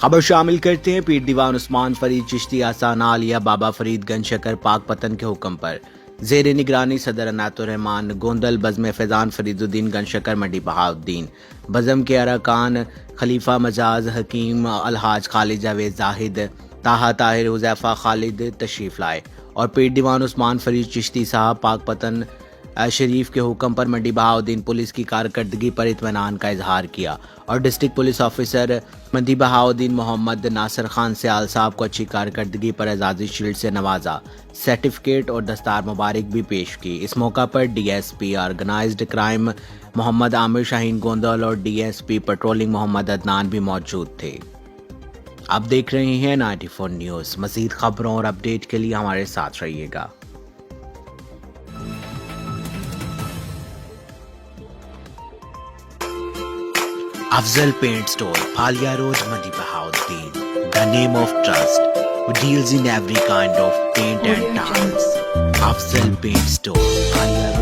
خبر شامل کرتے ہیں پیر دیوان عثمان فرید چشتی آستانہ عالیہ بابا فرید گنج شکر پاک پتن کے حکم پر زیر نگرانی صدر عنایت الرحمان گوندل بزم فیضان فرید الدین گنج شکر منڈی بہاؤالدین بزم کے ارکان خلیفہ مجاز حکیم الحاج خالد جاوید زاہد طاہا طاہر حذیفہ خالد تشریف لائے اور پیر دیوان عثمان فرید چشتی صاحب پاک پتن شریف کے حکم پر منڈی بہاؤالدین پولیس کی کارکردگی پر اطمینان کا اظہار کیا اور ڈسٹرکٹ پولیس آفیسر منڈی بہاؤالدین محمد ناصر خان سیال صاحب کو اچھی کارکردگی پر اعزازی شیلڈ سے نوازا، سرٹیفکیٹ اور دستار مبارک بھی پیش کی۔ اس موقع پر D S P organized crime Muhammad Aamir Shaheen Gondal اور D S P patrolling Muhammad Adnan بھی موجود تھے۔ آپ دیکھ رہے ہیں 94 نیوز۔ مزید خبروں اور اپڈیٹ کے لیے ہمارے ساتھ رہیے گا۔ Afzal Paint Store, Phalia Road, Mandi Bahauddin. The name of trust, who deals in every kind of paint and tiles. Afzal Paint Store, Phalia Road.